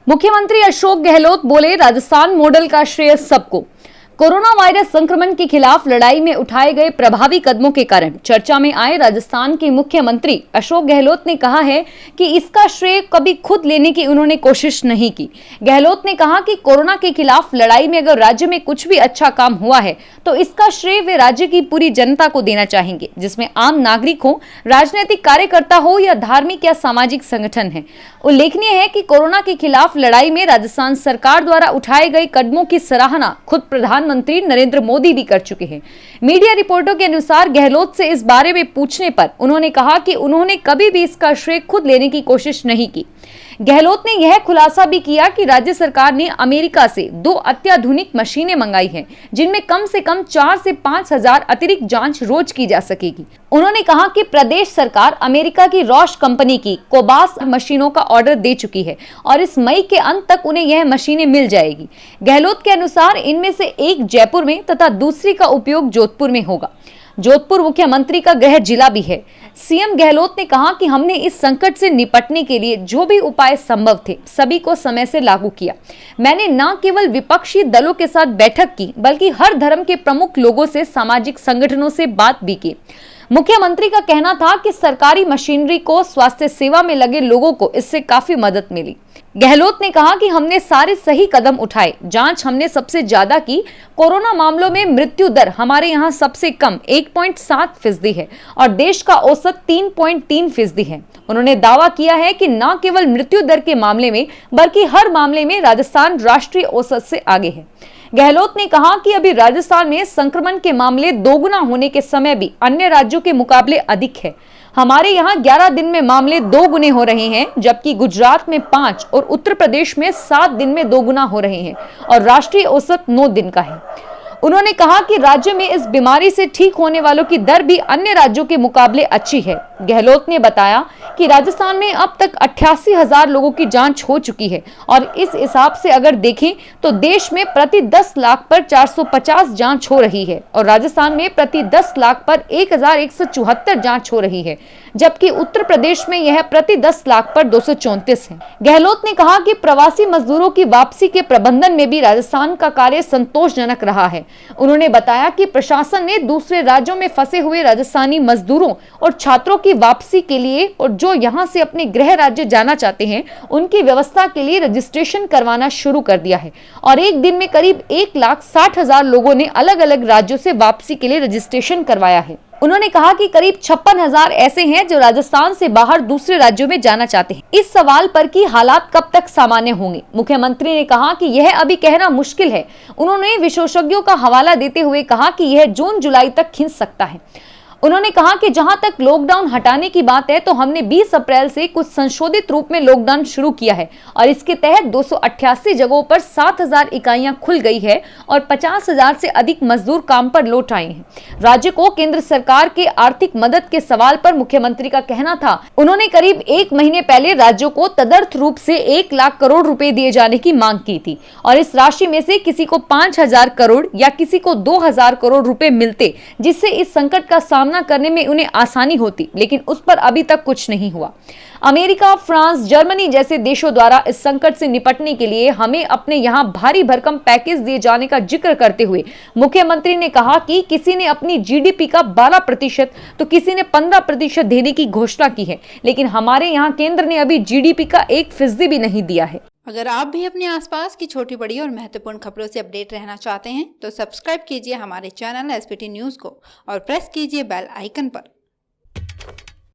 मुख्यमंत्री अशोक गहलोत बोले, राजस्थान मॉडल का श्रेय सबको। कोरोना वायरस संक्रमण के खिलाफ लड़ाई में उठाए गए प्रभावी कदमों के कारण चर्चा में आए राजस्थान के मुख्यमंत्री अशोक गहलोत ने कहा है कि इसका श्रेय कभी खुद लेने की उन्होंने कोशिश नहीं की। गहलोत ने कहा कि कोरोना के खिलाफ लड़ाई में अगर राज्य में कुछ भी अच्छा काम हुआ है तो इसका श्रेय वे राज्य की पूरी जनता को देना चाहेंगे, जिसमें आम नागरिक हो, राजनीतिक कार्यकर्ता हो या धार्मिक या सामाजिक संगठन है। उल्लेखनीय है कि कोरोना के खिलाफ लड़ाई में राजस्थान सरकार द्वारा उठाए गए कदमों की सराहना खुद प्रधानमंत्री नरेंद्र मोदी भी कर चुके हैं। मीडिया रिपोर्टों के अनुसार गहलोत से इस बारे में पूछने पर उन्होंने कहा कि उन्होंने कभी भी इसका श्रेय खुद लेने की कोशिश नहीं की। गहलोत ने यह खुलासा भी किया कि राज्य सरकार ने अमेरिका से 2 अत्याधुनिक मशीनें मंगाई हैं, जिनमें कम से कम 4 से 5 हजार अतिरिक्त जांच रोज की जा सकेगी। उन्होंने कहा कि प्रदेश सरकार अमेरिका की रॉश कंपनी की कोबास मशीनों का ऑर्डर दे चुकी है और इस मई के अंत तक उन्हें यह मशीनें मिल जाएगी। गहलोत के अनुसार इनमें से एक जयपुर में तथा दूसरी का उपयोग जोधपुर में होगा। जोधपुर मुख्यमंत्री का गृह जिला भी है। सीएम गहलोत ने कहा कि हमने इस संकट से निपटने के लिए जो भी उपाय संभव थे सभी को समय से लागू किया। मैंने न केवल विपक्षी दलों के साथ बैठक की बल्कि हर धर्म के प्रमुख लोगों से, सामाजिक संगठनों से बात भी की। मुख्यमंत्री का कहना था कि सरकारी मशीनरी को स्वास्थ्य सेवा में लगे लोगों को इससे काफी मदद मिली। गहलोत ने कहा कि हमने सारे सही कदम उठाए, जांच हमने सबसे ज्यादा की। कोरोना मामलों में मृत्यु दर हमारे यहाँ सबसे कम 1.7% है और देश का औसत 3.3% है। उन्होंने दावा किया है कि न केवल मृत्यु दर के मामले में बल्कि हर मामले में राजस्थान राष्ट्रीय औसत से आगे है। गहलोत ने कहा कि अभी राजस्थान में संक्रमण के मामले दोगुना होने के समय भी अन्य राज्यों के मुकाबले अधिक है। हमारे यहाँ 11 दिन में मामले 2 गुने हो रहे हैं, जबकि गुजरात में 5 और उत्तर प्रदेश में 7 दिन में 2 गुना हो रहे हैं और राष्ट्रीय औसत 9 दिन का है। उन्होंने कहा कि राज्य में इस बीमारी से ठीक होने वालों की दर भी अन्य राज्यों के मुकाबले अच्छी है। गहलोत ने बताया कि राजस्थान में अब तक 88,000 लोगों की जांच हो चुकी है और इस हिसाब से अगर देखें तो देश में प्रति 10 लाख पर 450 जांच हो रही है और राजस्थान में प्रति 10 लाख पर 1174 जांच हो रही है, जबकि उत्तर प्रदेश में यह प्रति 10 लाख पर 234 है। गहलोत ने कहा कि प्रवासी मजदूरों की वापसी के प्रबंधन में भी राजस्थान का कार्य संतोषजनक रहा है। उन्होंने बताया कि प्रशासन ने दूसरे राज्यों में फंसे हुए राजस्थानी मजदूरों और छात्रों की वापसी के लिए और जो यहां से अपने गृह राज्य जाना चाहते हैं उनकी व्यवस्था के लिए रजिस्ट्रेशन करवाना शुरू कर दिया है और एक दिन में करीब 1,60,000 लोगों ने अलग अलग राज्यों से वापसी के लिए रजिस्ट्रेशन करवाया है। उन्होंने कहा कि करीब 56,000 ऐसे हैं जो राजस्थान से बाहर दूसरे राज्यों में जाना चाहते हैं। इस सवाल पर कि हालात कब तक सामान्य होंगे, मुख्यमंत्री ने कहा कि यह अभी कहना मुश्किल है। उन्होंने विशेषज्ञों का हवाला देते हुए कहा कि यह जून जुलाई तक खिंच सकता है। उन्होंने कहा कि जहां तक लॉकडाउन हटाने की बात है तो हमने 20 अप्रैल से कुछ संशोधित रूप में लॉकडाउन शुरू किया है और इसके तहत 288 जगहों पर 7,000 इकाइयां खुल गई है और 50,000 से अधिक मजदूर काम पर लौट आए हैं। राज्य को केंद्र सरकार के आर्थिक मदद के सवाल पर मुख्यमंत्री का कहना था, उन्होंने करीब 1 महीने पहले राज्यों को तदर्थ रूप से 1 लाख करोड़ रुपए दिए जाने की मांग की थी और इस राशि में से किसी को 5,000 करोड़ या किसी को 2,000 करोड़ रुपए मिलते, जिससे इस संकट का सामना करने में उन्हें आसानी होती, लेकिन उस पर अभी तक कुछ नहीं हुआ। अमेरिका, फ्रांस, जर्मनी जैसे देशों द्वारा इस संकट से निपटने के लिए हमें अपने यहाँ भारी भरकम पैकेज दिए जाने का जिक्र करते हुए मुख्यमंत्री ने कहा कि किसी ने अपनी जीडीपी का 12% तो किसी ने 15% देने की घोषणा की है, लेकिन हमारे यहाँ केंद्र ने अभी जीडीपी का 1% भी नहीं दिया है। अगर आप भी अपने आसपास की छोटी बड़ी और महत्वपूर्ण खबरों से अपडेट रहना चाहते हैं तो सब्सक्राइब कीजिए हमारे चैनल एसपीटी न्यूज़ को और प्रेस कीजिए बेल आइकन पर।